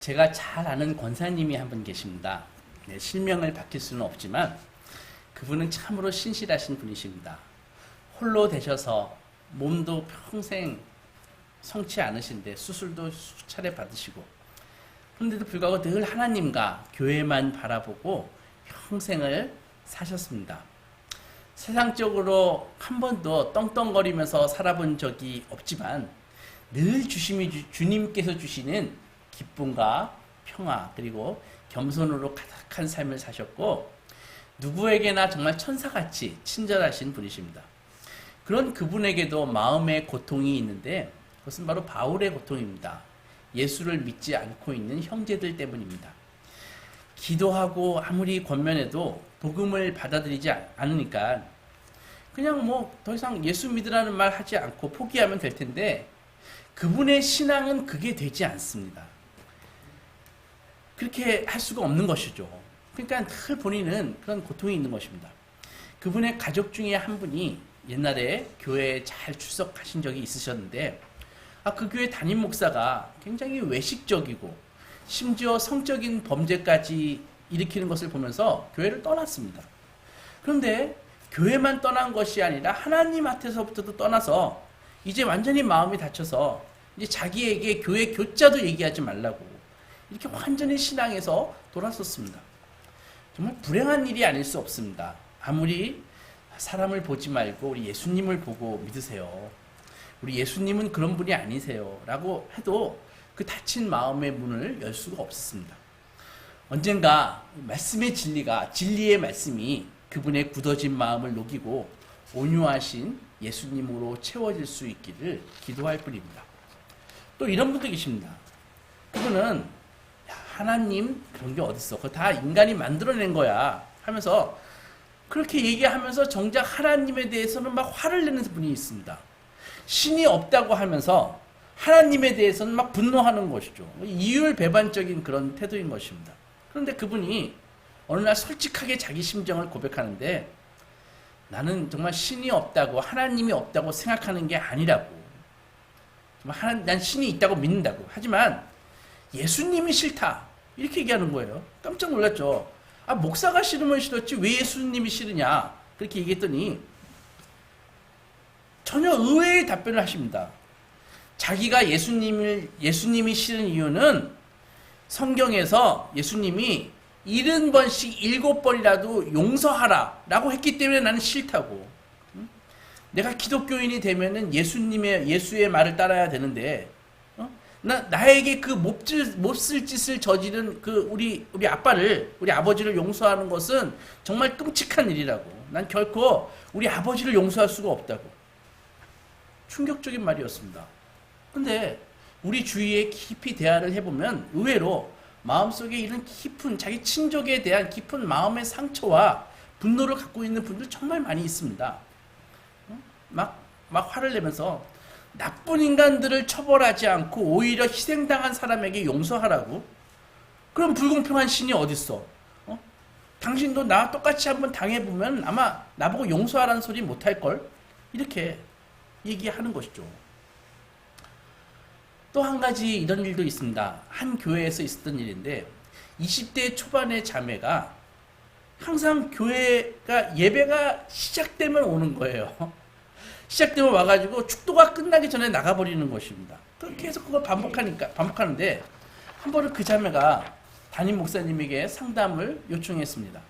제가 잘 아는 권사님이 한 분 계십니다. 네, 실명을 밝힐 수는 없지만 그분은 참으로 신실하신 분이십니다. 홀로 되셔서 몸도 평생 성치 않으신데 수술도 수차례 받으시고, 그런데도 불구하고 늘 하나님과 교회만 바라보고 평생을 사셨습니다. 세상적으로 한 번도 떵떵거리면서 살아본 적이 없지만 늘 주님께서 주시는 기쁨과 평화, 그리고 겸손으로 가득한 삶을 사셨고, 누구에게나 정말 천사같이 친절하신 분이십니다. 그런 그분에게도 마음의 고통이 있는데 그것은 바로 바울의 고통입니다. 예수를 믿지 않고 있는 형제들 때문입니다. 기도하고 아무리 권면해도 복음을 받아들이지 않으니까 그냥 더 이상 예수 믿으라는 말 하지 않고 포기하면 될 텐데, 그분의 신앙은 그게 되지 않습니다. 그렇게 할 수가 없는 것이죠. 그러니까 늘 본인은 그런 고통이 있는 것입니다. 그분의 가족 중에 한 분이 옛날에 교회에 잘 출석하신 적이 있으셨는데, 그 교회 담임 목사가 굉장히 외식적이고 심지어 성적인 범죄까지 일으키는 것을 보면서 교회를 떠났습니다. 그런데 교회만 떠난 것이 아니라 하나님 앞에서부터도 떠나서 이제 완전히 마음이 닫혀서 이제 자기에게 교회 교자도 얘기하지 말라고 이렇게 완전히 신앙에서 돌아섰습니다. 정말 불행한 일이 아닐 수 없습니다. 아무리 사람을 보지 말고 우리 예수님을 보고 믿으세요, 우리 예수님은 그런 분이 아니세요 라고 해도 그 닫힌 마음의 문을 열 수가 없었습니다. 언젠가 말씀의 진리의 말씀이 그분의 굳어진 마음을 녹이고 온유하신 예수님으로 채워질 수 있기를 기도할 뿐입니다. 또 이런 분도 계십니다. 그분은 하나님 그런 게 어딨어, 그거 다 인간이 만들어낸 거야 하면서 그렇게 얘기하면서 정작 하나님에 대해서는 막 화를 내는 분이 있습니다. 신이 없다고 하면서 하나님에 대해서는 막 분노하는 것이죠. 이율배반적인 그런 태도인 것입니다. 그런데 그분이 어느 날 솔직하게 자기 심정을 고백하는데, 나는 정말 신이 없다고 하나님이 없다고 생각하는 게 아니라고, 난 신이 있다고 믿는다고, 하지만 예수님이 싫다 이렇게 얘기하는 거예요. 깜짝 놀랐죠. 목사가 싫으면 싫었지 왜 예수님이 싫으냐 그렇게 얘기했더니 전혀 의외의 답변을 하십니다. 자기가 예수님이 싫은 이유는 성경에서 예수님이 70번씩 7번이라도 용서하라 라고 했기 때문에 나는 싫다고. 내가 기독교인이 되면은 예수의 말을 따라야 되는데, 나에게 그 몹쓸 짓을 저지른 우리 아버지를 용서하는 것은 정말 끔찍한 일이라고. 난 결코 우리 아버지를 용서할 수가 없다고. 충격적인 말이었습니다. 근데 우리 주위에 깊이 대화를 해보면 의외로 마음속에 이런 깊은 자기 친족에 대한 깊은 마음의 상처와 분노를 갖고 있는 분들 정말 많이 있습니다. 막 화를 내면서 나쁜 인간들을 처벌하지 않고 오히려 희생당한 사람에게 용서하라고? 그럼 불공평한 신이 어딨어? 당신도 나와 똑같이 한번 당해보면 아마 나보고 용서하라는 소리 못할걸? 이렇게 얘기하는 것이죠. 또 한 가지 이런 일도 있습니다. 한 교회에서 있었던 일인데, 20대 초반의 자매가 항상 교회가 예배가 시작되면 오는 거예요. 시작되면 와가지고 축도가 끝나기 전에 나가버리는 것입니다. 계속 그걸 반복하는데, 한 번은 그 자매가 담임 목사님에게 상담을 요청했습니다.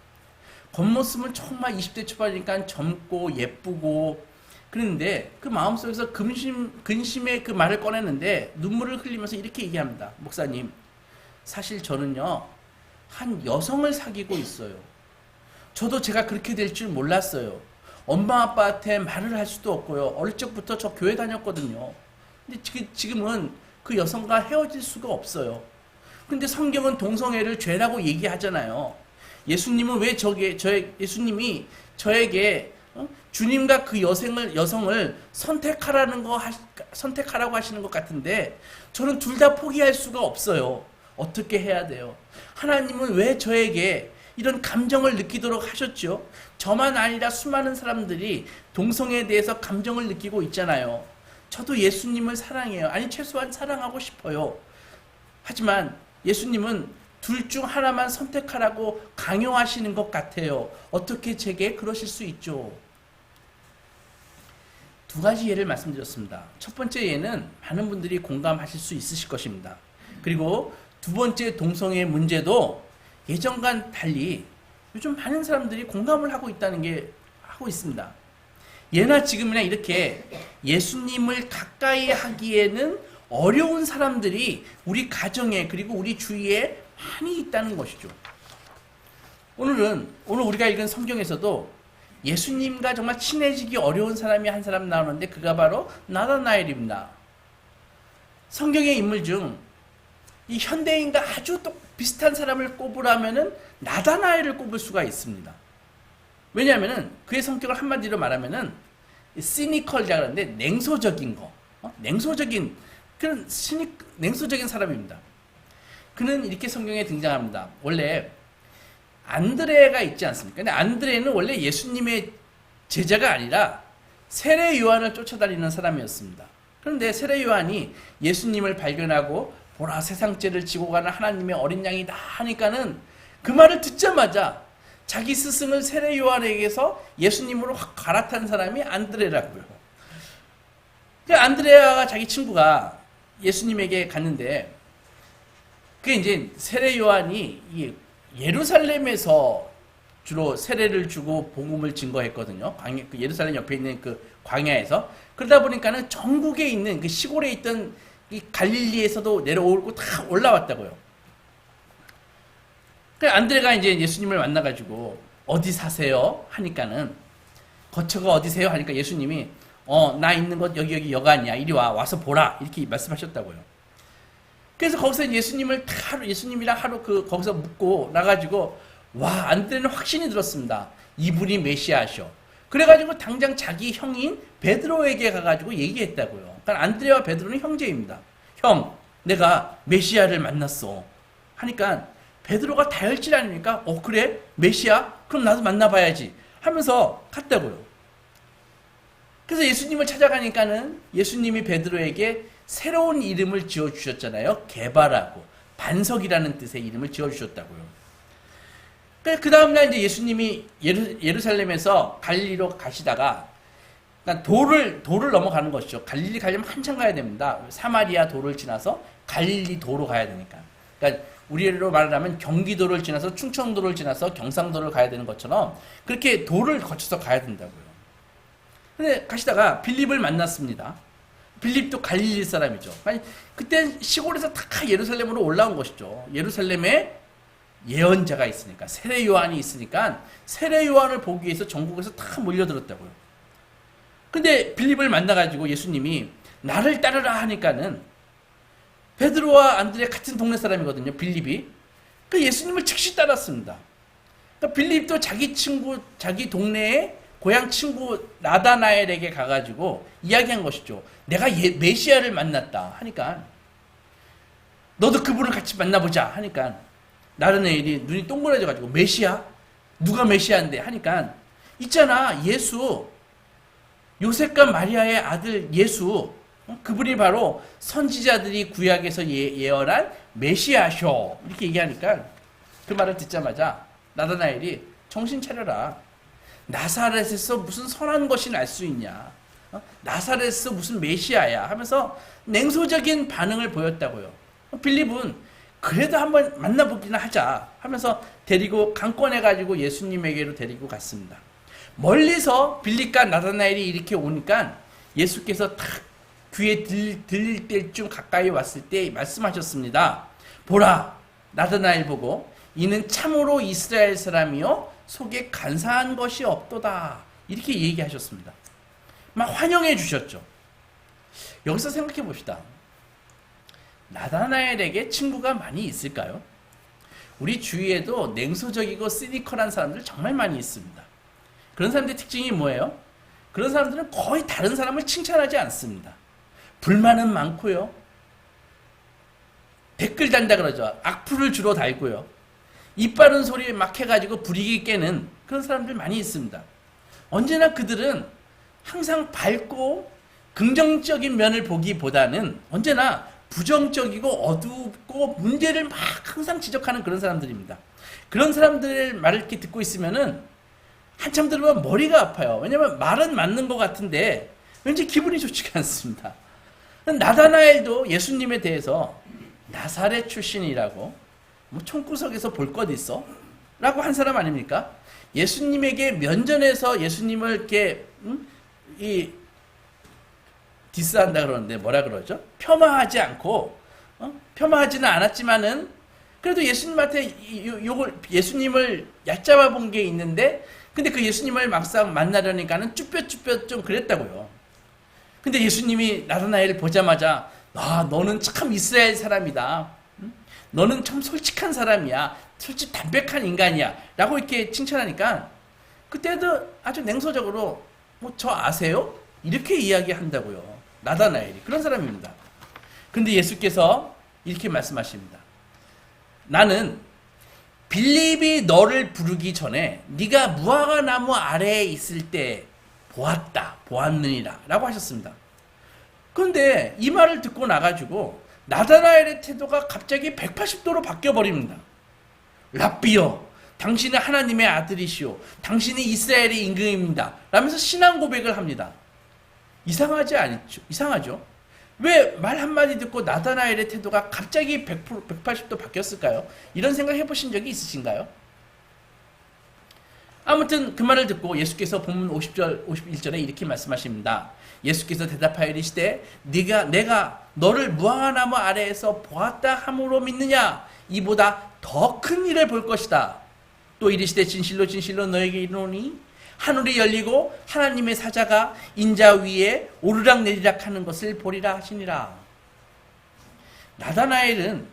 겉모습은 정말 20대 초반이니까 젊고 예쁘고 그런데 그 마음속에서 근심의 그 말을 꺼냈는데 눈물을 흘리면서 이렇게 얘기합니다. 목사님, 사실 저는요 한 여성을 사귀고 있어요. 저도 제가 그렇게 될 줄 몰랐어요. 엄마 아빠한테 말을 할 수도 없고요. 어릴 적부터 저 교회 다녔거든요. 근데 지금은 그 여성과 헤어질 수가 없어요. 근데 성경은 동성애를 죄라고 얘기하잖아요. 예수님은 예수님이 저에게 주님과 그 여성을 선택하라고 하시는 것 같은데, 저는 둘 다 포기할 수가 없어요. 어떻게 해야 돼요? 하나님은 왜 저에게 이런 감정을 느끼도록 하셨죠? 저만 아니라 수많은 사람들이 동성애에 대해서 감정을 느끼고 있잖아요. 저도 예수님을 사랑해요. 아니, 최소한 사랑하고 싶어요. 하지만 예수님은 둘 중 하나만 선택하라고 강요하시는 것 같아요. 어떻게 제게 그러실 수 있죠? 두 가지 예를 말씀드렸습니다. 첫 번째 예는 많은 분들이 공감하실 수 있으실 것입니다. 그리고 두 번째 동성애 문제도 예전과는 달리 요즘 많은 사람들이 공감을 하고 있다는 게 하고 있습니다. 예나 지금이나 이렇게 예수님을 가까이 하기에는 어려운 사람들이 우리 가정에 그리고 우리 주위에 많이 있다는 것이죠. 오늘 우리가 읽은 성경에서도 예수님과 정말 친해지기 어려운 사람이 한 사람 나오는데 그가 바로 나다나엘입니다. 성경의 인물 중 이 현대인과 아주 또 비슷한 사람을 꼽으라면은 나다나엘을 꼽을 수가 있습니다. 왜냐하면은 그의 성격을 한마디로 말하면은 시니컬이라 그러는데 냉소적인 거, 냉소적인 그런 냉소적인 사람입니다. 그는 이렇게 성경에 등장합니다. 원래 안드레가 있지 않습니까? 근데 안드레는 원래 예수님의 제자가 아니라 세례 요한을 쫓아다니는 사람이었습니다. 그런데 세례 요한이 예수님을 발견하고 보라 세상 죄를 지고 가는 하나님의 어린 양이다 하니까는 그 말을 듣자마자 자기 스승을 세례 요한에게서 예수님으로 확 갈아탄 사람이 안드레라고요. 그 안드레아가 자기 친구가 예수님에게 갔는데 그게 이제 세례 요한이 예루살렘에서 주로 세례를 주고 복음을 증거했거든요. 그 예루살렘 옆에 있는 그 광야에서. 그러다 보니까는 전국에 있는 그 시골에 있던 이 갈릴리에서도 내려오고 다 올라왔다고요. 그래서 안드레가 이제 예수님을 만나가지고 어디 사세요? 하니까는 거처가 어디세요? 하니까 예수님이 나 있는 곳 여기 여관이야. 이리 와서 보라. 이렇게 말씀하셨다고요. 그래서 거기서 예수님이랑 하루 거기서 묵고 나가지고 안드레는 확신이 들었습니다. 이분이 메시아셔. 그래가지고 당장 자기 형인 베드로에게 가가지고 얘기했다고요. 그러니까 안드레와 베드로는 형제입니다. 형, 내가 메시아를 만났어. 하니까 베드로가 다혈질 아닙니까? 그래? 메시아? 그럼 나도 만나봐야지. 하면서 갔다고요. 그래서 예수님을 찾아가니까는 예수님이 베드로에게 새로운 이름을 지어주셨잖아요. 개바라고. 반석이라는 뜻의 이름을 지어주셨다고요. 그 다음날 이제 예수님이 예루살렘에서 갈릴리로 가시다가 그러니까 도를 넘어가는 것이죠. 갈릴리 가려면 한참 가야 됩니다. 사마리아 도를 지나서 갈릴리 도로 가야 되니까. 그러니까 우리로 말하면 경기도를 지나서 충청도를 지나서 경상도를 가야 되는 것처럼 그렇게 도를 거쳐서 가야 된다고요. 근데 가시다가 빌립을 만났습니다. 빌립도 갈릴리 사람이죠. 그때 시골에서 다 예루살렘으로 올라온 것이죠. 예루살렘에 예언자가 있으니까, 세례 요한이 있으니까 세례 요한을 보기 위해서 전국에서 다 몰려들었다고요. 근데 빌립을 만나가지고 예수님이 나를 따르라 하니까는 베드로와 안드레 같은 동네 사람이거든요. 빌립이. 그 예수님을 즉시 따랐습니다. 그러니까 빌립도 자기 친구, 자기 동네에 고향 친구 나다나엘에게 가가지고 이야기한 것이죠. 내가 메시아를 만났다 하니까 너도 그분을 같이 만나보자 하니까 나다나엘이 눈이 동그래져가지고 메시아? 누가 메시아인데? 하니까 있잖아 예수, 요셉과 마리아의 아들 예수, 그분이 바로 선지자들이 구약에서 예언한 메시아셔. 이렇게 얘기하니까 그 말을 듣자마자 나다나엘이 정신 차려라. 나사렛에서 무슨 선한 것이 날 수 있냐? 나사렛에서 무슨 메시아야? 하면서 냉소적인 반응을 보였다고요. 빌립은 그래도 한번 만나보기나 하자 하면서 데리고 강권해가지고 예수님에게로 데리고 갔습니다. 멀리서 빌립과 나다나엘이 이렇게 오니까 예수께서 탁 귀에 들릴 때쯤 가까이 왔을 때 말씀하셨습니다. 보라, 나다나엘 보고 이는 참으로 이스라엘 사람이요 속에 간사한 것이 없도다. 이렇게 얘기하셨습니다. 막 환영해 주셨죠. 여기서 생각해 봅시다. 나다나엘에게 친구가 많이 있을까요? 우리 주위에도 냉소적이고 시니컬한 사람들 정말 많이 있습니다. 그런 사람들의 특징이 뭐예요? 그런 사람들은 거의 다른 사람을 칭찬하지 않습니다. 불만은 많고요. 댓글 단다 그러죠. 악플을 주로 달고요. 입 바른 소리 막 해가지고 분위기 깨는 그런 사람들 많이 있습니다. 언제나 그들은 항상 밝고 긍정적인 면을 보기보다는 언제나 부정적이고 어둡고 문제를 막 항상 지적하는 그런 사람들입니다. 그런 사람들 말을 이렇게 듣고 있으면은 한참 들으면 머리가 아파요. 왜냐면 말은 맞는 것 같은데 왠지 기분이 좋지가 않습니다. 나다나엘도 예수님에 대해서 나사렛 출신이라고 뭐 총구석에서 볼 것 있어? 라고 한 사람 아닙니까? 예수님에게 면전에서 예수님을 이렇게 디스한다 그러는데 뭐라 그러죠? 폄하하지 않고 폄하하지는 않았지만은 그래도 예수님한테 예수님을 얕잡아 본 게 있는데 근데 그 예수님을 막상 만나려니까는 쭈뼛쭈뼛 좀 그랬다고요. 근데 예수님이 나다나엘을 보자마자 너는 참 이스라엘 사람이다. 너는 참 솔직한 사람이야. 솔직 담백한 인간이야. 라고 이렇게 칭찬하니까 그때도 아주 냉소적으로 뭐 저 아세요? 이렇게 이야기한다고요. 나다나엘이 그런 사람입니다. 근데 예수께서 이렇게 말씀하십니다. 나는 빌립이 너를 부르기 전에 네가 무화과 나무 아래에 있을 때 보았느니라 라고 하셨습니다. 그런데 이 말을 듣고 나가지고 나다나엘의 태도가 갑자기 180도로 바뀌어버립니다. 랍비여, 당신은 하나님의 아들이시오. 당신이 이스라엘의 임금입니다. 라면서 신앙 고백을 합니다. 이상하죠? 왜 말 한마디 듣고 나다나엘의 태도가 갑자기 180도 바뀌었을까요? 이런 생각 해보신 적이 있으신가요? 아무튼 그 말을 듣고 예수께서 본문 50절, 51절에 이렇게 말씀하십니다. 예수께서 대답하여 이르시되 내가 너를 무화과나무 아래에서 보았다 함으로 믿느냐? 이보다 더 큰 일을 볼 것이다. 또 이르시되 진실로 진실로 너에게 이르노니 하늘이 열리고 하나님의 사자가 인자 위에 오르락내리락 하는 것을 보리라 하시니라. 나다나엘은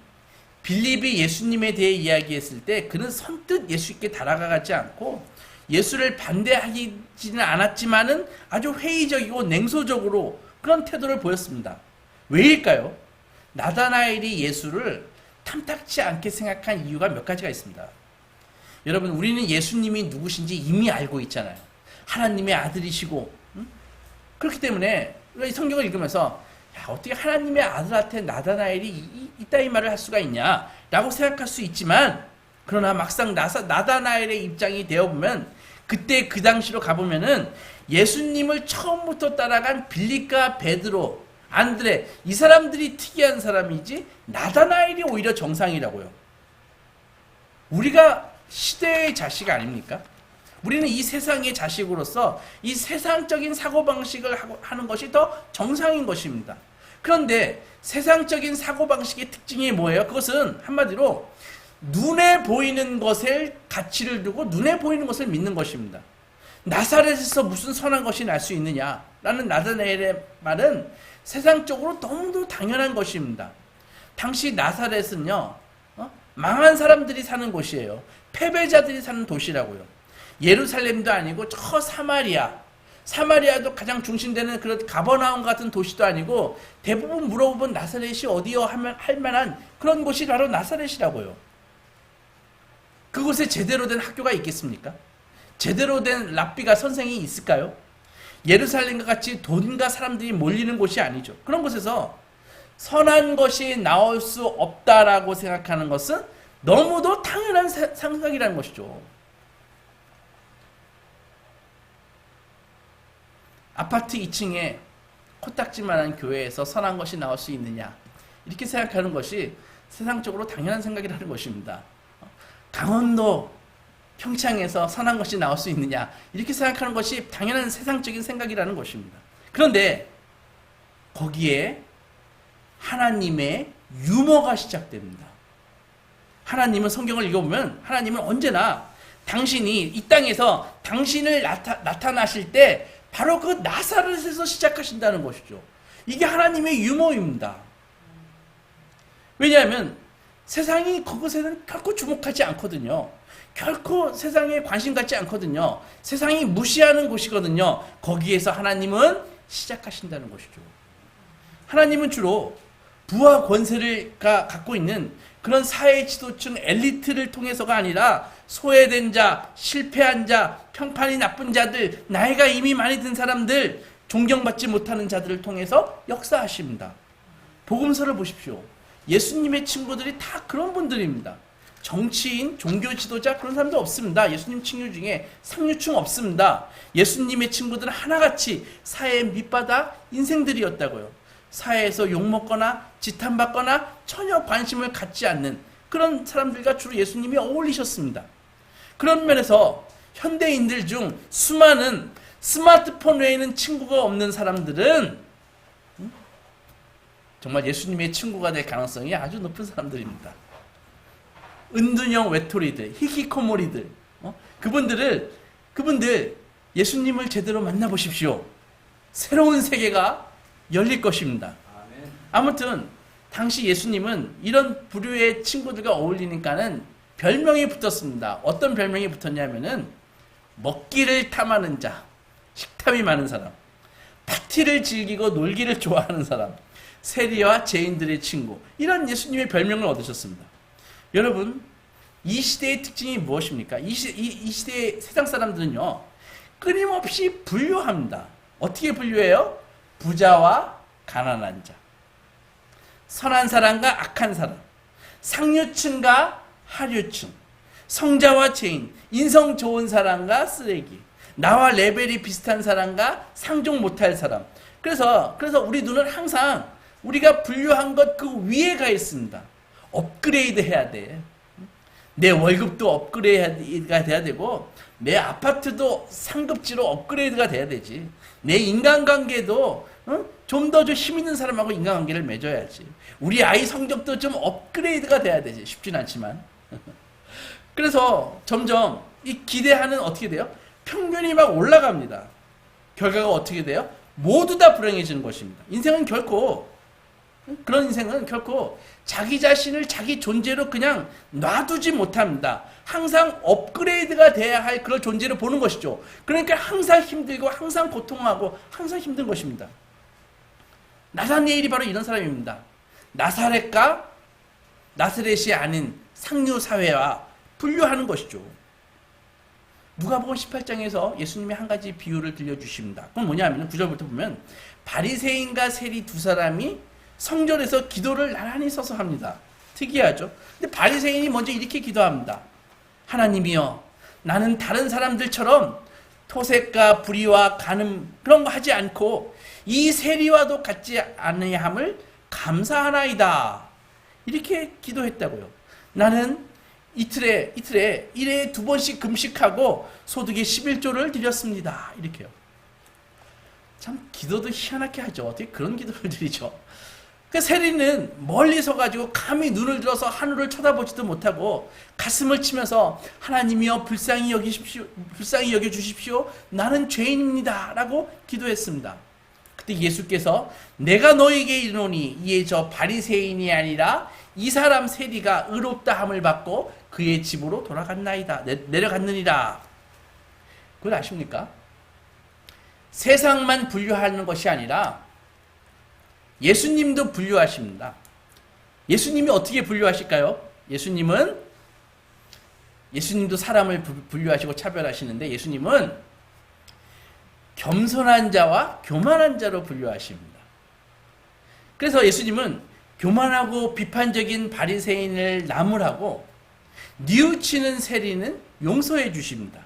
빌립이 예수님에 대해 이야기했을 때 그는 선뜻 예수께 다가가지 않고 예수를 반대하지는 않았지만은 아주 회의적이고 냉소적으로 그런 태도를 보였습니다. 왜일까요? 나다나엘이 예수를 탐탁치 않게 생각한 이유가 몇 가지가 있습니다. 여러분, 우리는 예수님이 누구신지 이미 알고 있잖아요. 하나님의 아들이시고, 그렇기 때문에 성경을 읽으면서 어떻게 하나님의 아들한테 나다나엘이 이따위 말을 할 수가 있냐 라고 생각할 수 있지만, 그러나 막상 나다나엘의 입장이 되어보면 그때 그 당시로 가보면은 예수님을 처음부터 따라간 빌립과 베드로, 안드레, 이 사람들이 특이한 사람이지 나다나엘이 오히려 정상이라고요. 우리가 시대의 자식 아닙니까? 우리는 이 세상의 자식으로서 이 세상적인 사고방식을 하는 것이 더 정상인 것입니다. 그런데 세상적인 사고방식의 특징이 뭐예요? 그것은 한마디로 눈에 보이는 것에 가치를 두고 눈에 보이는 것을 믿는 것입니다. 나사렛에서 무슨 선한 것이 날 수 있느냐라는 나다나엘의 말은 세상적으로 너무도 당연한 것입니다. 당시 나사렛은요, 망한 사람들이 사는 곳이에요. 패배자들이 사는 도시라고요. 예루살렘도 아니고 저 사마리아도 가장 중심되는 그런 가버나움 같은 도시도 아니고 대부분 물어보면 나사렛이 어디요 하면 할 만한 그런 곳이 바로 나사렛이라고요. 그곳에 제대로 된 학교가 있겠습니까? 제대로 된 랍비가 선생이 있을까요? 예루살렘과 같이 돈과 사람들이 몰리는 곳이 아니죠. 그런 곳에서 선한 것이 나올 수 없다라고 생각하는 것은 너무도 당연한 생각이라는 것이죠. 아파트 2층에 코딱지만한 교회에서 선한 것이 나올 수 있느냐, 이렇게 생각하는 것이 세상적으로 당연한 생각이라는 것입니다. 강원도 평창에서 선한 것이 나올 수 있느냐, 이렇게 생각하는 것이 당연한 세상적인 생각이라는 것입니다. 그런데 거기에 하나님의 유머가 시작됩니다. 하나님은, 성경을 읽어보면 하나님은 언제나 당신이 이 땅에서 당신을 나타나실 때 바로 그 나사렛에서 시작하신다는 것이죠. 이게 하나님의 유머입니다. 왜냐하면 세상이 그것에는 결코 주목하지 않거든요. 결코 세상에 관심 갖지 않거든요. 세상이 무시하는 곳이거든요. 거기에서 하나님은 시작하신다는 것이죠. 하나님은 주로 부와 권세를 갖고 있는 그런 사회 지도층 엘리트를 통해서가 아니라 소외된 자, 실패한 자, 평판이 나쁜 자들, 나이가 이미 많이 든 사람들, 존경받지 못하는 자들을 통해서 역사하십니다. 복음서를 보십시오. 예수님의 친구들이 다 그런 분들입니다. 정치인, 종교 지도자 그런 사람도 없습니다. 예수님 친구 중에 상류층 없습니다. 예수님의 친구들은 하나같이 사회의 밑바닥 인생들이었다고요. 사회에서 욕먹거나 지탄받거나 전혀 관심을 갖지 않는 그런 사람들과 주로 예수님이 어울리셨습니다. 그런 면에서 현대인들 중 수많은 스마트폰 외에는 친구가 없는 사람들은 정말 예수님의 친구가 될 가능성이 아주 높은 사람들입니다. 은둔형 외톨이들, 히키코모리들, 그분들 예수님을 제대로 만나보십시오. 새로운 세계가 열릴 것입니다. 아무튼 당시 예수님은 이런 부류의 친구들과 어울리니까는 별명이 붙었습니다. 어떤 별명이 붙었냐면은 먹기를 탐하는 자, 식탐이 많은 사람, 파티를 즐기고 놀기를 좋아하는 사람, 세리와 죄인들의 친구, 이런 예수님의 별명을 얻으셨습니다. 여러분, 이 시대의 특징이 무엇입니까? 이 시대의 세상 사람들은요, 끊임없이 분류합니다. 어떻게 분류해요? 부자와 가난한 자, 선한 사람과 악한 사람, 상류층과 하류층, 성자와 죄인, 인성 좋은 사람과 쓰레기, 나와 레벨이 비슷한 사람과 상종 못할 사람. 그래서 우리 눈은 항상 우리가 분류한 것 그 위에 가 있습니다. 업그레이드 해야 돼. 내 월급도 업그레이드가 돼야 되고, 내 아파트도 상급지로 업그레이드가 돼야 되지. 내 인간관계도 좀 더 힘 있는 사람하고 인간관계를 맺어야지. 우리 아이 성적도 좀 업그레이드가 돼야 되지. 쉽진 않지만. 그래서 점점 이 기대하는 어떻게 돼요? 평균이 막 올라갑니다. 결과가 어떻게 돼요? 모두 다 불행해지는 것입니다. 그런 인생은 결코 자기 자신을 자기 존재로 그냥 놔두지 못합니다. 항상 업그레이드가 돼야 할 그런 존재로 보는 것이죠. 그러니까 항상 힘들고 항상 고통하고 항상 힘든 것입니다. 나사니엘이 바로 이런 사람입니다. 나사렛과 나사렛이 아닌 상류 사회와 분류하는 것이죠. 누가복음 18장에서 예수님이 한 가지 비유를 들려주십니다. 그건 뭐냐면 9절부터 보면 바리새인과 세리 두 사람이 성전에서 기도를 나란히 서서 합니다. 특이하죠. 근데 바리새인이 먼저 이렇게 기도합니다. 하나님이여, 나는 다른 사람들처럼 토색과 불의와 간음 그런 거 하지 않고 이 세리와도 같지 아니함을 감사하나이다. 이렇게 기도했다고요. 나는 이틀에 1회에 2번씩 금식하고 소득의 11조를 드렸습니다. 이렇게요. 참 기도도 희한하게 하죠. 어떻게 그런 기도를 드리죠. 그 세리는 멀리 서가지고 감히 눈을 들어서 하늘을 쳐다보지도 못하고 가슴을 치면서 하나님이여 불쌍히 여겨주십시오. 나는 죄인입니다. 라고 기도했습니다. 그때 예수께서 내가 너에게 이르노니 이에 저 바리새인이 아니라 이 사람 세리가 의롭다함을 받고 그의 집으로 돌아갔나이다. 내려갔느니라. 그걸 아십니까? 세상만 분류하는 것이 아니라 예수님도 분류하십니다. 예수님이 어떻게 분류하실까요? 예수님도 사람을 분류하시고 차별하시는데 예수님은 겸손한 자와 교만한 자로 분류하십니다. 그래서 예수님은 교만하고 비판적인 바리새인을 나무라고 뉘우치는 세리는 용서해 주십니다.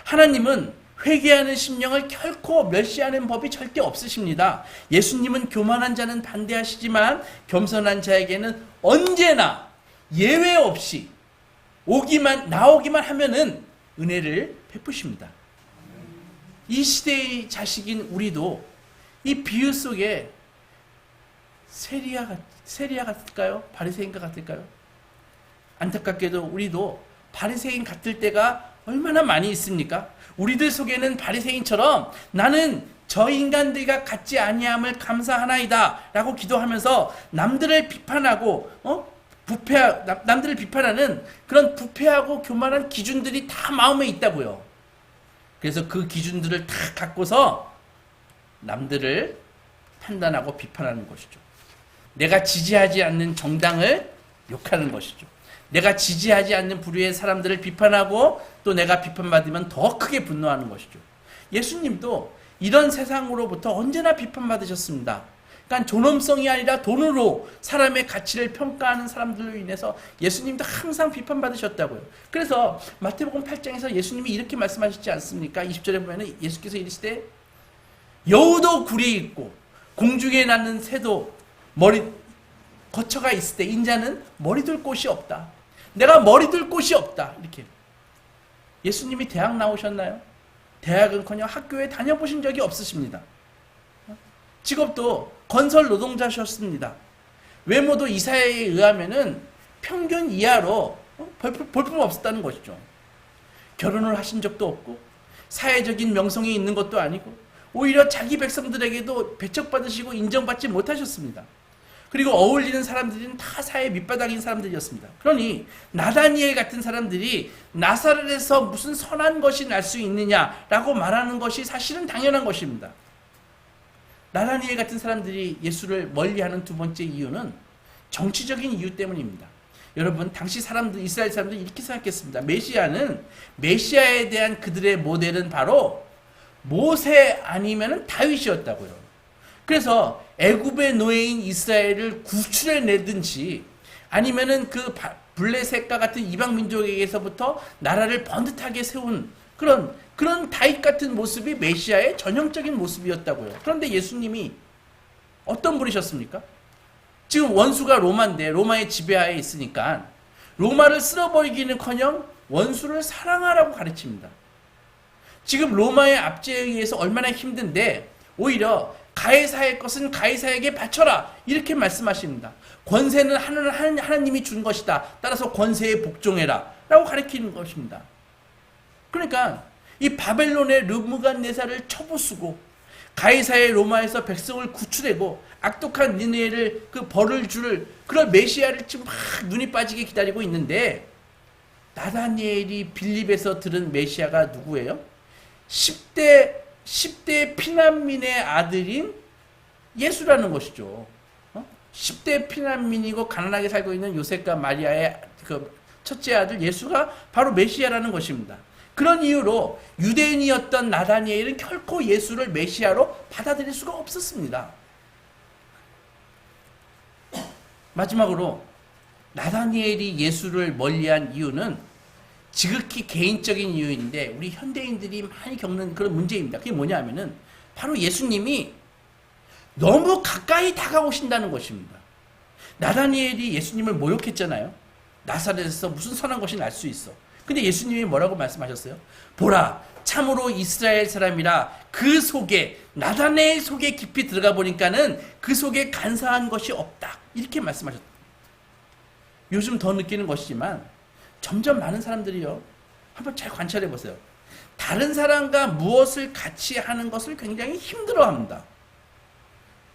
하나님은 회개하는 심령을 결코 멸시하는 법이 절대 없으십니다. 예수님은 교만한 자는 반대하시지만 겸손한 자에게는 언제나 예외 없이 나오기만 하면은 은혜를 베푸십니다. 이 시대의 자식인 우리도 이 비유 속에 세리야 같을까요? 바리새인과 같을까요? 안타깝게도 우리도 바리새인 같을 때가 얼마나 많이 있습니까? 우리들 속에는 바리새인처럼 나는 저 인간들과 같지 아니함을 감사하나이다 라고 기도하면서 남들을 비판하고 남들을 비판하는 그런 부패하고 교만한 기준들이 다 마음에 있다고요. 그래서 그 기준들을 다 갖고서 남들을 판단하고 비판하는 것이죠. 내가 지지하지 않는 정당을 욕하는 것이죠. 내가 지지하지 않는 부류의 사람들을 비판하고 또 내가 비판받으면 더 크게 분노하는 것이죠. 예수님도 이런 세상으로부터 언제나 비판받으셨습니다. 그러니까 존엄성이 아니라 돈으로 사람의 가치를 평가하는 사람들로 인해서 예수님도 항상 비판받으셨다고요. 그래서 마태복음 8장에서 예수님이 이렇게 말씀하시지 않습니까? 20절에 보면 예수께서 이르시되 여우도 굴이 있고 공중에 낳는 새도 머리 거처가 있을 때 인자는 머리둘 곳이 없다. 내가 머리둘 곳이 없다. 이렇게. 예수님이 대학 나오셨나요? 대학은커녕 학교에 다녀보신 적이 없으십니다. 직업도 건설 노동자셨습니다. 외모도 이사야에 의하면은 평균 이하로 볼품 없었다는 것이죠. 결혼을 하신 적도 없고 사회적인 명성이 있는 것도 아니고 오히려 자기 백성들에게도 배척받으시고 인정받지 못하셨습니다. 그리고 어울리는 사람들은 다 사회 밑바닥인 사람들이었습니다. 그러니 나다니엘 같은 사람들이 나사렛에서 무슨 선한 것이 날 수 있느냐라고 말하는 것이 사실은 당연한 것입니다. 나다니엘 같은 사람들이 예수를 멀리하는 두 번째 이유는 정치적인 이유 때문입니다. 여러분, 당시 사람들, 이스라엘 사람들이 이렇게 생각했습니다. 메시아에 대한 그들의 모델은 바로 모세 아니면 다윗이었다고요. 그래서 애굽의 노예인 이스라엘을 구출해내든지 아니면은 그 블레셋과 같은 이방 민족에게서부터 나라를 번듯하게 세운 그런 다윗 같은 모습이 메시아의 전형적인 모습이었다고요. 그런데 예수님이 어떤 분이셨습니까? 지금 원수가 로마인데 로마의 지배하에 있으니까 로마를 쓸어버리기는커녕 원수를 사랑하라고 가르칩니다. 지금 로마의 압제에 의해서 얼마나 힘든데 오히려 가이사의 것은 가이사에게 바쳐라 이렇게 말씀하십니다. 권세는 하나님이 준 것이다. 따라서 권세에 복종해라 라고 가르치는 것입니다. 그러니까 이 바벨론의 르무간네살을 쳐부수고 가이사의 로마에서 백성을 구출하고 악독한 니느웨를 그 벌을 줄 그런 메시아를 지금 막 눈이 빠지게 기다리고 있는데 나다니엘이 빌립에서 들은 메시아가 누구예요? 10대 피난민의 아들인 예수라는 것이죠. 10대 피난민이고 가난하게 살고 있는 요셉과 마리아의 그 첫째 아들 예수가 바로 메시아라는 것입니다. 그런 이유로 유대인이었던 나다니엘은 결코 예수를 메시아로 받아들일 수가 없었습니다. 마지막으로 나다니엘이 예수를 멀리한 이유는 지극히 개인적인 이유인데 우리 현대인들이 많이 겪는 그런 문제입니다. 그게 뭐냐면은 바로 예수님이 너무 가까이 다가오신다는 것입니다. 나다니엘이 예수님을 모욕했잖아요. 나사렛에서 무슨 선한 것이 날 수 있어. 근데 예수님이 뭐라고 말씀하셨어요? 보라, 참으로 이스라엘 사람이라 그 속에 나다니엘 속에 깊이 들어가 보니까는 그 속에 간사한 것이 없다. 이렇게 말씀하셨다. 요즘 더 느끼는 것이지만 점점 많은 사람들이요. 한번 잘 관찰해 보세요. 다른 사람과 무엇을 같이 하는 것을 굉장히 힘들어합니다.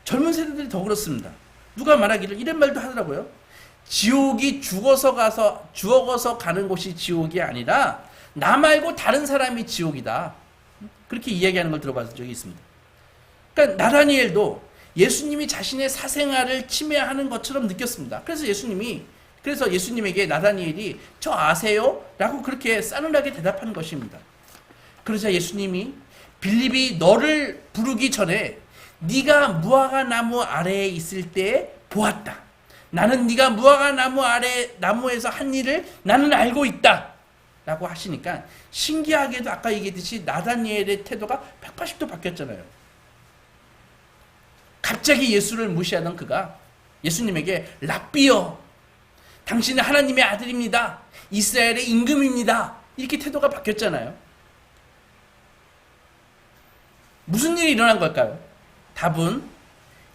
젊은 세대들이 더 그렇습니다. 누가 말하기를 이런 말도 하더라고요. 지옥이 죽어서 가는 곳이 지옥이 아니라 나 말고 다른 사람이 지옥이다. 그렇게 이야기하는 걸 들어본 적이 있습니다. 그러니까 나다니엘도 예수님이 자신의 사생활을 침해하는 것처럼 느꼈습니다. 그래서 예수님에게 나다니엘이 저 아세요? 라고 그렇게 싸늘하게 대답한 것입니다. 그러자 예수님이 빌립이 너를 부르기 전에 네가 무화과 나무 아래에 있을 때 보았다. 나는 네가 무화과 나무에서 한 일을 나는 알고 있다. 라고 하시니까 신기하게도 아까 얘기했듯이 나다니엘의 태도가 180도 바뀌었잖아요. 갑자기 예수를 무시하던 그가 예수님에게 랍비여, 당신은 하나님의 아들입니다. 이스라엘의 임금입니다. 이렇게 태도가 바뀌었잖아요. 무슨 일이 일어난 걸까요? 답은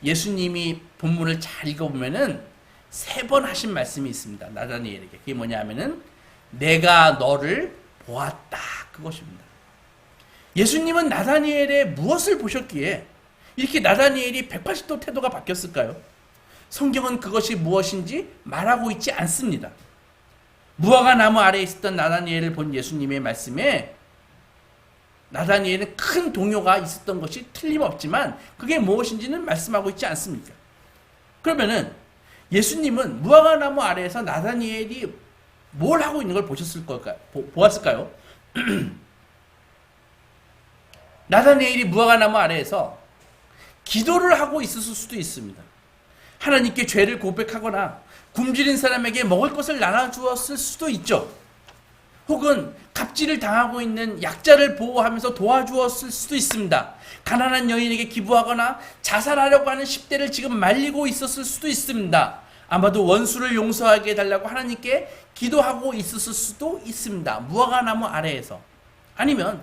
예수님이 본문을 잘 읽어보면은 3번 하신 말씀이 있습니다. 나다니엘에게. 그게 뭐냐 하면은 내가 너를 보았다. 그것입니다. 예수님은 나다니엘의 무엇을 보셨기에 이렇게 나다니엘이 180도 태도가 바뀌었을까요? 성경은 그것이 무엇인지 말하고 있지 않습니다. 무화과 나무 아래에 있었던 나다니엘을 본 예수님의 말씀에 나다니엘은 큰 동요가 있었던 것이 틀림없지만 그게 무엇인지는 말씀하고 있지 않습니까? 그러면은 예수님은 무화과 나무 아래에서 나다니엘이 뭘 하고 있는 걸 보았을까요? 나다니엘이 무화과 나무 아래에서 기도를 하고 있었을 수도 있습니다. 하나님께 죄를 고백하거나 굶주린 사람에게 먹을 것을 나눠주었을 수도 있죠. 혹은 갑질을 당하고 있는 약자를 보호하면서 도와주었을 수도 있습니다. 가난한 여인에게 기부하거나 자살하려고 하는 10대를 지금 말리고 있었을 수도 있습니다. 아마도 원수를 용서하게 해달라고 하나님께 기도하고 있었을 수도 있습니다. 무화과나무 아래에서. 아니면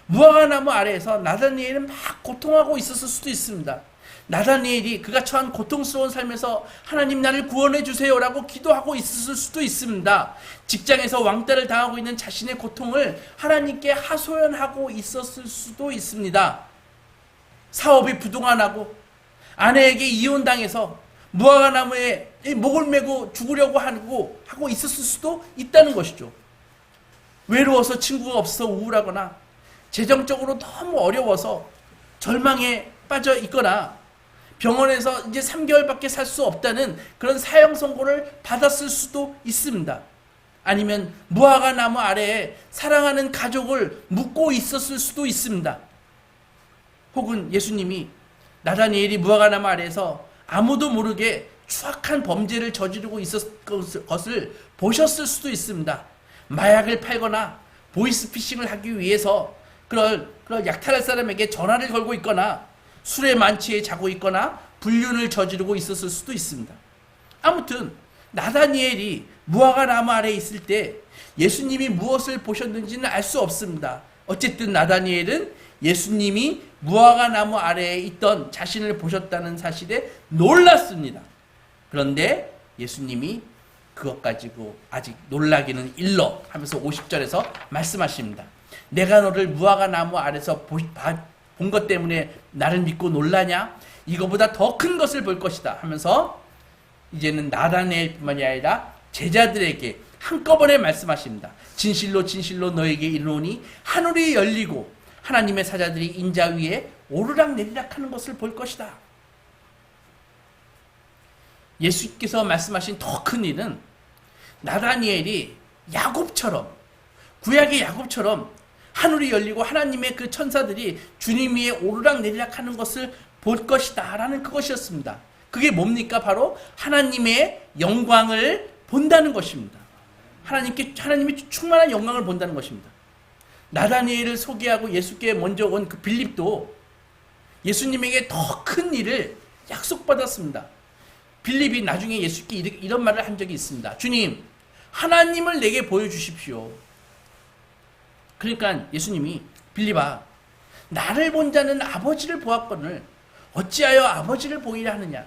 무화과나무 아래에서 나다니엘은 막 고통하고 있었을 수도 있습니다. 나다니엘이 그가 처한 고통스러운 삶에서 하나님 나를 구원해 주세요라고 기도하고 있었을 수도 있습니다. 직장에서 왕따를 당하고 있는 자신의 고통을 하나님께 하소연하고 있었을 수도 있습니다. 사업이 부동안하고 아내에게 이혼당해서 무화과나무에 목을 메고 죽으려고 하고 있었을 수도 있다는 것이죠. 외로워서 친구가 없어서 우울하거나 재정적으로 너무 어려워서 절망에 빠져 있거나 병원에서 이제 3개월밖에 살 수 없다는 그런 사형 선고를 받았을 수도 있습니다. 아니면 무화과나무 아래에 사랑하는 가족을 묻고 있었을 수도 있습니다. 혹은 예수님이 나다니엘이 무화과나무 아래에서 아무도 모르게 추악한 범죄를 저지르고 있었을 것을 보셨을 수도 있습니다. 마약을 팔거나 보이스피싱을 하기 위해서 그럴 약탈할 사람에게 전화를 걸고 있거나 술에 만취해 자고 있거나 불륜을 저지르고 있었을 수도 있습니다. 아무튼 나다니엘이 무화과나무 아래에 있을 때 예수님이 무엇을 보셨는지는 알 수 없습니다. 어쨌든 나다니엘은 예수님이 무화과나무 아래에 있던 자신을 보셨다는 사실에 놀랐습니다. 그런데 예수님이 그것 가지고 아직 놀라기는 일러 하면서 50절에서 말씀하십니다. 내가 너를 무화과나무 아래서 본 것 때문에 나를 믿고 놀라냐? 이거보다 더 큰 것을 볼 것이다 하면서 이제는 나다니엘뿐만이 아니라 제자들에게 한꺼번에 말씀하십니다. 진실로 진실로 너에게 이르노니 하늘이 열리고 하나님의 사자들이 인자 위에 오르락 내리락 하는 것을 볼 것이다. 예수께서 말씀하신 더 큰 일은 나다니엘이 야곱처럼, 구약의 야곱처럼 하늘이 열리고 하나님의 그 천사들이 주님 위에 오르락 내리락 하는 것을 볼 것이다 라는 그것이었습니다. 그게 뭡니까? 바로 하나님의 영광을 본다는 것입니다. 하나님의 충만한 영광을 본다는 것입니다. 나다니엘을 소개하고 예수께 먼저 온 그 빌립도 예수님에게 더 큰 일을 약속받았습니다. 빌립이 나중에 예수께 이런 말을 한 적이 있습니다. 주님, 하나님을 내게 보여주십시오. 그러니까 예수님이 빌립아, 나를 본 자는 아버지를 보았거늘 어찌하여 아버지를 보이라 하느냐.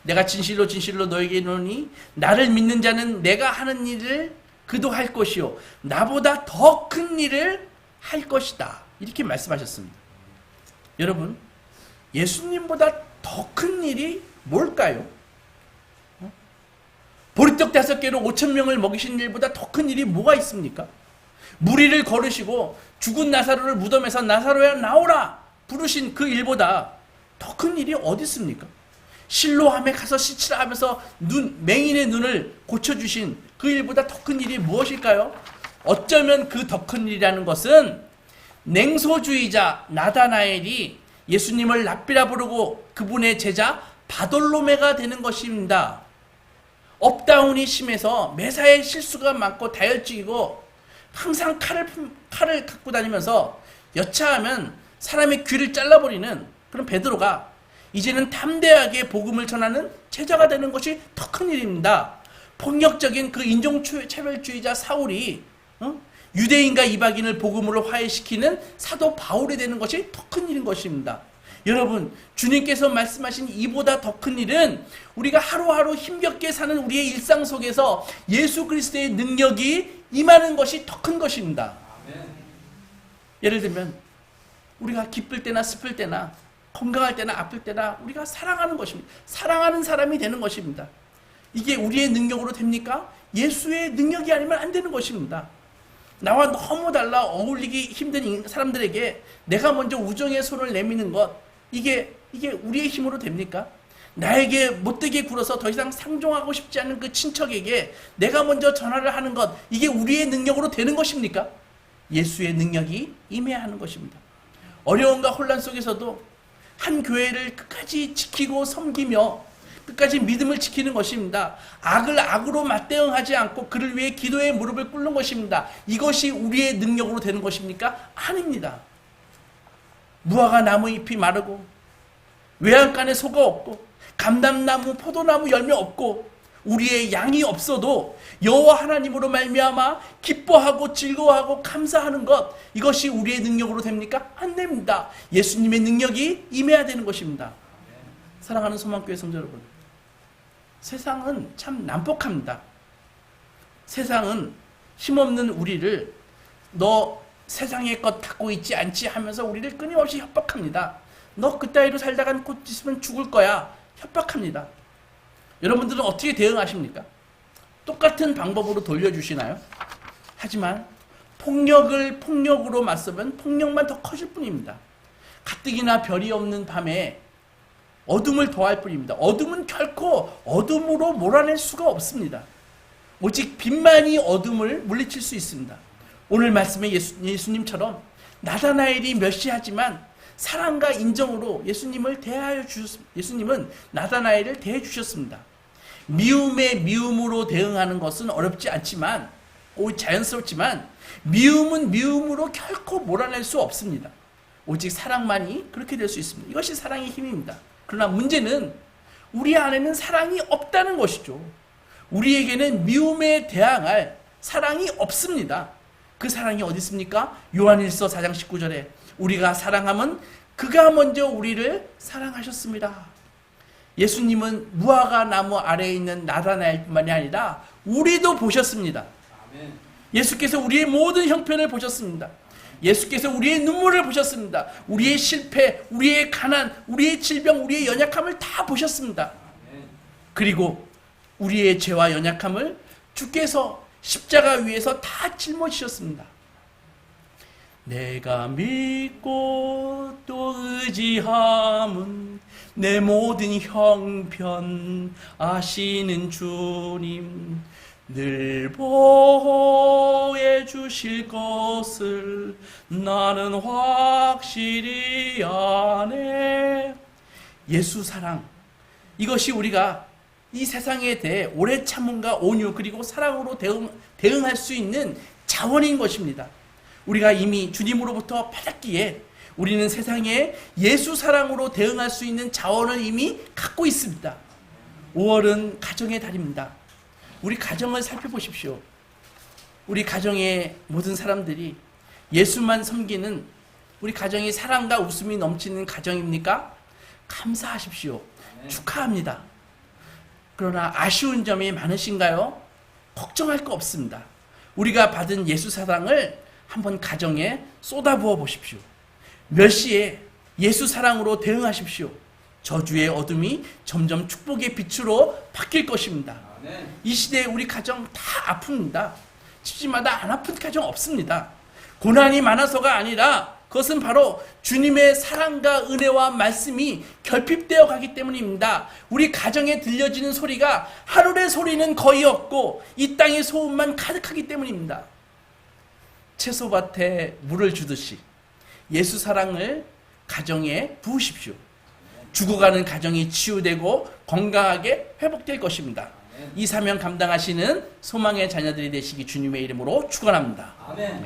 내가 진실로 진실로 너에게 이르노니 나를 믿는 자는 내가 하는 일을 그도 할 것이요 나보다 더 큰 일을 할 것이다. 이렇게 말씀하셨습니다. 여러분, 예수님보다 더 큰 일이 뭘까요? 보리떡 5개로 5,000명을 먹이신 일보다 더 큰 일이 뭐가 있습니까? 무리를 거르시고 죽은 나사로를 무덤에서 나사로야 나오라 부르신 그 일보다 더 큰 일이 어디 있습니까? 실로함에 가서 씻으라 하면서 맹인의 눈을 고쳐주신 그 일보다 더 큰 일이 무엇일까요? 어쩌면 그 더 큰 일이라는 것은 냉소주의자 나다나엘이 예수님을 랍비라 부르고 그분의 제자 바돌로메가 되는 것입니다. 업다운이 심해서 매사에 실수가 많고 다혈질이고 항상 칼을 갖고 다니면서 여차하면 사람의 귀를 잘라버리는 그런 베드로가 이제는 담대하게 복음을 전하는 제자가 되는 것이 더 큰 일입니다. 폭력적인 그 인종차별주의자 사울이 유대인과 이방인을 복음으로 화해시키는 사도 바울이 되는 것이 더 큰 일인 것입니다. 여러분, 주님께서 말씀하신 이보다 더 큰 일은 우리가 하루하루 힘겹게 사는 우리의 일상 속에서 예수 그리스도의 능력이 임하는 것이 더 큰 것입니다. 예를 들면 우리가 기쁠 때나 슬플 때나 건강할 때나 아플 때나 우리가 사랑하는 것입니다. 사랑하는 사람이 되는 것입니다. 이게 우리의 능력으로 됩니까? 예수의 능력이 아니면 안 되는 것입니다. 나와 너무 달라 어울리기 힘든 사람들에게 내가 먼저 우정의 손을 내미는 것, 이게 우리의 힘으로 됩니까? 나에게 못되게 굴어서 더 이상 상종하고 싶지 않은 그 친척에게 내가 먼저 전화를 하는 것, 이게 우리의 능력으로 되는 것입니까? 예수의 능력이 임해야 하는 것입니다. 어려움과 혼란 속에서도 한 교회를 끝까지 지키고 섬기며 끝까지 믿음을 지키는 것입니다. 악을 악으로 맞대응하지 않고 그를 위해 기도의 무릎을 꿇는 것입니다. 이것이 우리의 능력으로 되는 것입니까? 아닙니다. 무화과 나무 잎이 마르고 외양간에 소가 없고 감람나무 포도나무 열매 없고 우리의 양이 없어도 여호와 하나님으로 말미암아 기뻐하고 즐거워하고 감사하는 것, 이것이 우리의 능력으로 됩니까? 안 됩니다. 예수님의 능력이 임해야 되는 것입니다. 사랑하는 소망교회 성도 여러분, 세상은 참 난폭합니다. 세상은 힘없는 우리를 너 세상의 것 갖고 있지 않지 하면서 우리를 끊임없이 협박합니다. 너 그따위로 살다간 곧 있으면 죽을 거야. 협박합니다. 여러분들은 어떻게 대응하십니까? 똑같은 방법으로 돌려주시나요? 하지만 폭력을 폭력으로 맞서면 폭력만 더 커질 뿐입니다. 가뜩이나 별이 없는 밤에 어둠을 더할 뿐입니다. 어둠은 결코 어둠으로 몰아낼 수가 없습니다. 오직 빛만이 어둠을 물리칠 수 있습니다. 오늘 말씀에 예수님처럼 나다나엘이 멸시하지만 사랑과 인정으로 예수님은 나다나엘을 대해 주셨습니다. 미움에 미움으로 대응하는 것은 어렵지 않지만 자연스럽지만 미움은 미움으로 결코 몰아낼 수 없습니다. 오직 사랑만이 그렇게 될 수 있습니다. 이것이 사랑의 힘입니다. 그러나 문제는 우리 안에는 사랑이 없다는 것이죠. 우리에게는 미움에 대항할 사랑이 없습니다. 그 사랑이 어디 있습니까? 요한일서 4장 19절에 우리가 사랑하면 그가 먼저 우리를 사랑하셨습니다. 예수님은 무화과 나무 아래에 있는 나다나엘뿐만이 아니라 우리도 보셨습니다. 예수께서 우리의 모든 형편을 보셨습니다. 예수께서 우리의 눈물을 보셨습니다. 우리의 실패, 우리의 가난, 우리의 질병, 우리의 연약함을 다 보셨습니다. 그리고 우리의 죄와 연약함을 주께서 십자가 위에서 다 짊어지셨습니다. 내가 믿고 또 의지함은 내 모든 형편 아시는 주님, 늘 보호해 주실 것을 나는 확실히 아네. 예수 사랑, 이것이 우리가 이 세상에 대해 오래 참음과 온유 그리고 사랑으로 대응할 수 있는 자원인 것입니다. 우리가 이미 주님으로부터 받았기에 우리는 세상에 예수 사랑으로 대응할 수 있는 자원을 이미 갖고 있습니다. 5월은 가정의 달입니다. 우리 가정을 살펴보십시오. 우리 가정의 모든 사람들이 예수만 섬기는 우리 가정이 사랑과 웃음이 넘치는 가정입니까? 감사하십시오. 축하합니다. 그러나 아쉬운 점이 많으신가요? 걱정할 거 없습니다. 우리가 받은 예수 사랑을 한번 가정에 쏟아부어 보십시오. 몇 시에 예수 사랑으로 대응하십시오. 저주의 어둠이 점점 축복의 빛으로 바뀔 것입니다. 이 시대에 우리 가정 다 아픕니다. 집집마다 안 아픈 가정 없습니다. 고난이 많아서가 아니라 그것은 바로 주님의 사랑과 은혜와 말씀이 결핍되어 가기 때문입니다. 우리 가정에 들려지는 소리가 하늘의 소리는 거의 없고 이 땅의 소음만 가득하기 때문입니다. 채소밭에 물을 주듯이 예수 사랑을 가정에 부으십시오. 죽어가는 가정이 치유되고 건강하게 회복될 것입니다. 이 사명 감당하시는 소망의 자녀들이 되시기 주님의 이름으로 축원합니다. 아멘.